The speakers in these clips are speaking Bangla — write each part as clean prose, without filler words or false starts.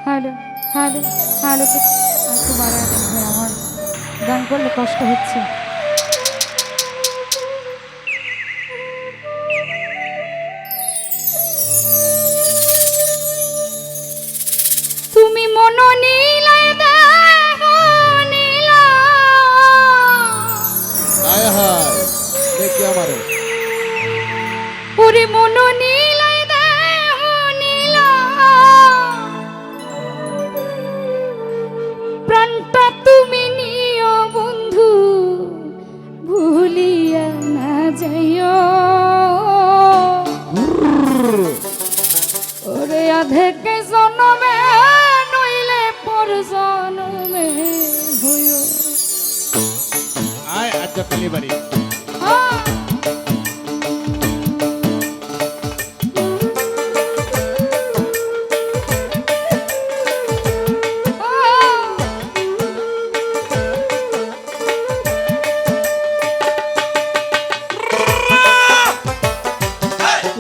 হ্যালো হ্যালো হ্যালো একটু বাড়ায় দেন ভাই, আমার গান করলে কষ্ট হচ্ছে। তুমি মন নীলায় দেহ নীলা, আয় হায় দেখি আমারে ওরে মন নীলায় দেহ নীলা, প্রাণটা তুমি নিও বন্ধু, ভুলিয়া না যাইও। ওরে আধেকে জনমে নইলে পর জনমে হইও। আয় আচ্ছা পেলি বাড়ি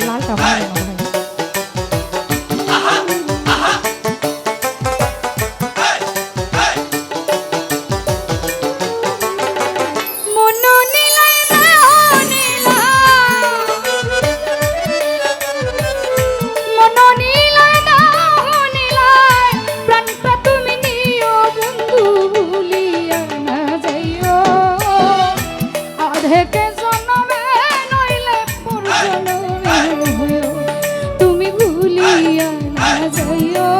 লালটা ভালো না ভাই। মন নীলায় দেহ নীলা, মন নীলায় দেহ নীলায়, প্রাণটা তুমি নিও বন্ধু, ভুলিয়া না যাইও। আধেকে জনমে নইলে পর জনমে হইও, তুমি ভুলিয়া না যাইও।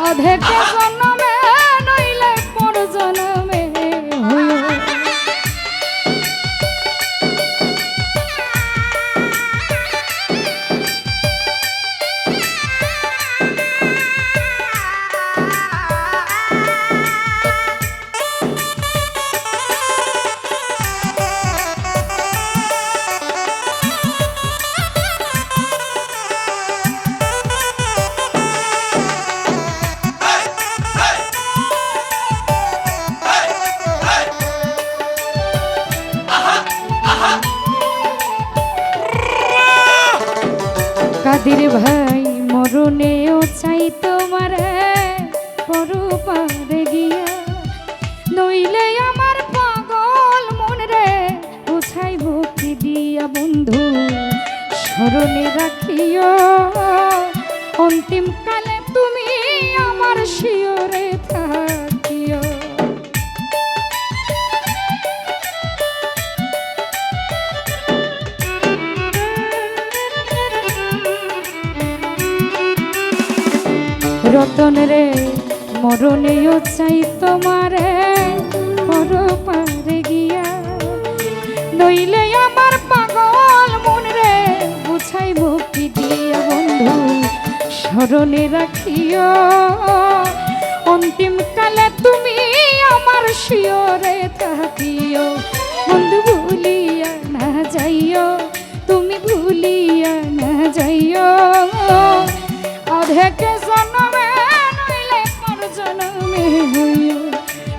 আধেকে জনমে নইলে পর জনমে হইও। কাদের ভাই মরণেও চাই তোমার পরপারে গিয়া, নইলে আমার পাগল মন রে বুঝাইব কি দিয়া বন্ধু, স্মরণে রাখিও অন্তিম কালে তুমি আমার শিয়রে থাকিও। রতন রে মরণেও চাই তোমারে পরপারে গিয়া, নইলে আমার পাগল মন রে বুঝাইব কি দিয়া বন্ধু, স্মরণে রাখিও অন্তিম কালে তুমি আমার শিয়রে থাকিও। বন্ধু ভুলিয়া না যাইও, তুমি ভুলিয়া না যাইও। অধেকে জনমে নইলে পর জনমে হইও,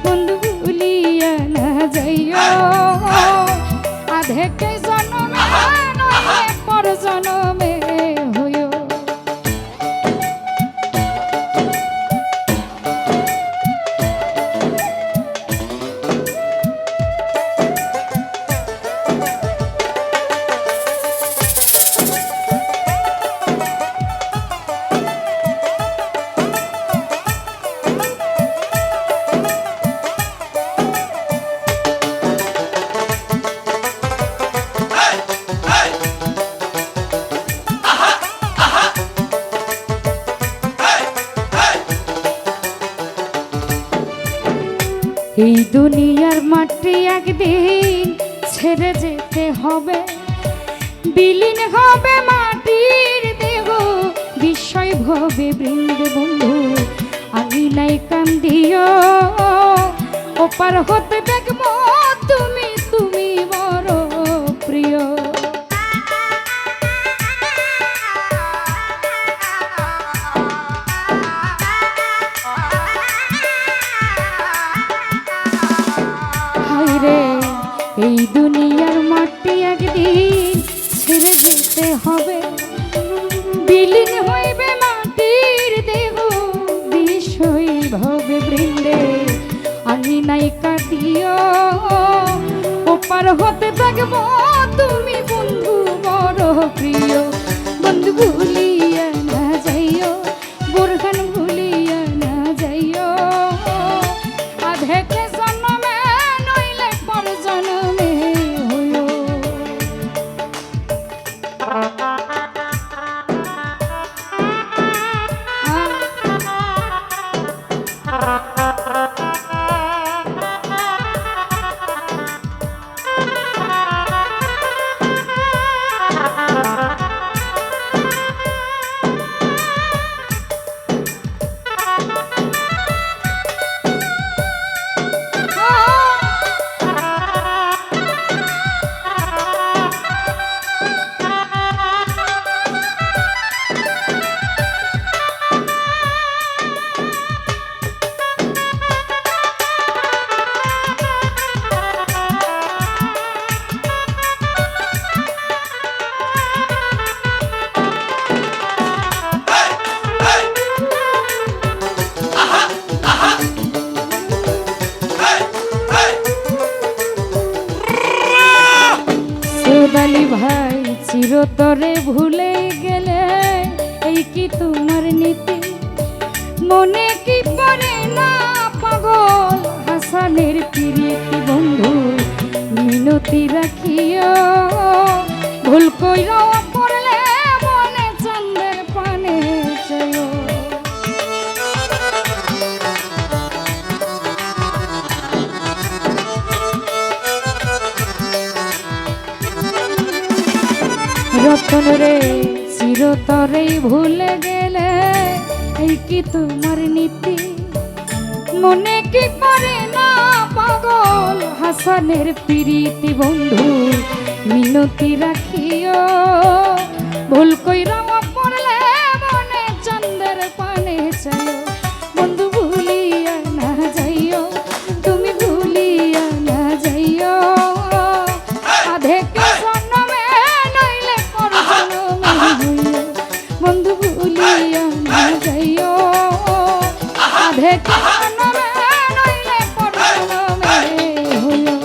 বন্ধু ভুলিয়া না যাইও। আধেকে জনমে নইলে পর জনমে হইও। এই দুনিয়ার মাটি একদিন ছেড়ে যেতে হবে, বিলীন হবে মাটির দেহ, বিস্ময় ভবে বৃন্দ বন্ধু আমি নাই কান্দিও। ওপার হতে দেখবো তুমি তুমি বড় প্রিয়। রে এই দুনিয়ার মাটি একদিন ছেড়ে যেতে হবে, বিলীন হইবে মাটির দেহ নাই কাটিও ওপার হতে থাকবো তুমি বন্ধু বড় প্রিয় বন্ধু ভুলিয়া না যাইও বোরখান ভুলিয়া না যাইও আধেকে জন্মে নইলে পর জন্মে হইও সৌদালি ভাই চিরতরে ভুলে গেলে এই কি তোমার নীতি মনে কি পড়ে না পাগল হাসানের প্রীতি বন্ধু মিনতি রাখিও ভুল কইরা পড়লে মনে চন্দ্রের পানে চলো রতন রে চিরতরেই ভুলে গেলে এই কি তোমার নীতি মনে কি পড়ে না পাগল হাসানের প্রীতি বন্ধু মিনতি রাখিও ভুল কইরা পড়লে মনে চন্দ্রের পানে চলো বন্ধু ভুলিয়া না যাইও তুমি ভুলিয়া না যাইও আধেকে জন্মে নইলে পর জন্মে হইও বন্ধু ভুলিয়া না যাইও আধেকে জন্মে নইলে পর জন্মে হইও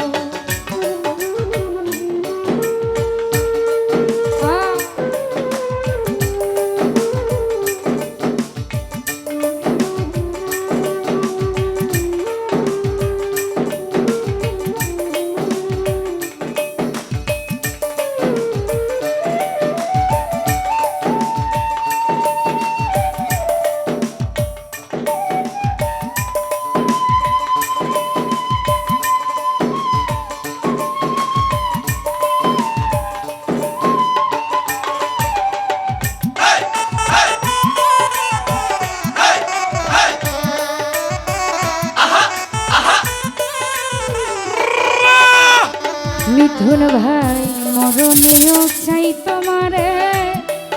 মিথুন ভাই মরণেও চাই তোমারে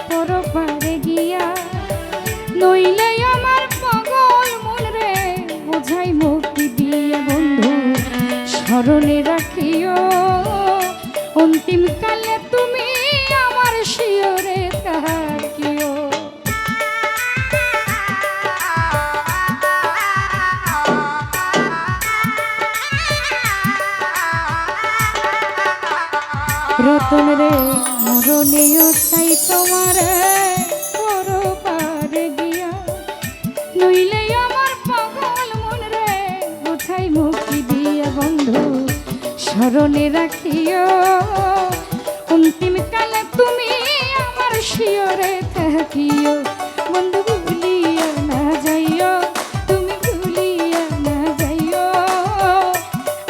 পরপারে গিয়া নইলে আমার পাগল মন রে বোঝাই মুক্তি দিয়ে বন্ধু স্মরণে রাখিও অন্তিম কালে তুমি আমার শিয়রে থাকিও রতন রে মরণেও চাই তোমারে পরপারে গিয়া নইলে আমার পাগল মন রে বোঝাই মুক্তি দিয়ে বন্ধু স্মরণে রাখিও অন্তিম কালে তুমি আমার শিয়রে থাকিও বন্ধু ভুলিয়া না যাইও তুমি ভুলিয়া না যাইও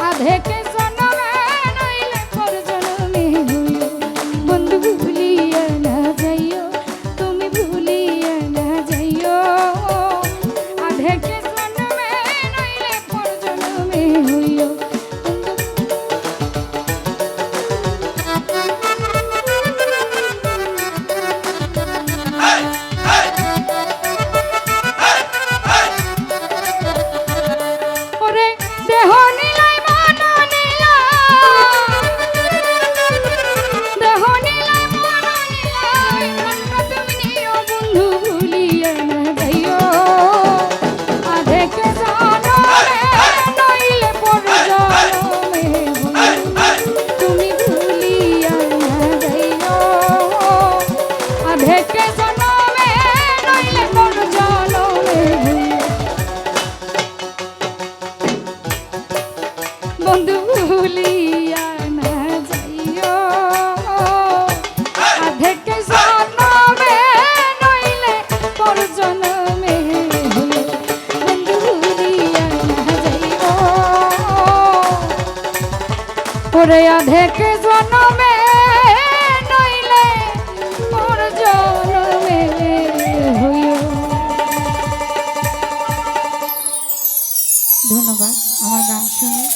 আধেকে জন্মে নইলে পর জন্মে হইও বন্ধু ভুলিয়া না যাইও তুমি ভুলিয়া না যাইও আধেকে জন্মে নইলে পর জন্মে হইও আরে অধেক জনমে নইলে মোর জনমে হইও। ধন্যবাদ আমার গান শুনে।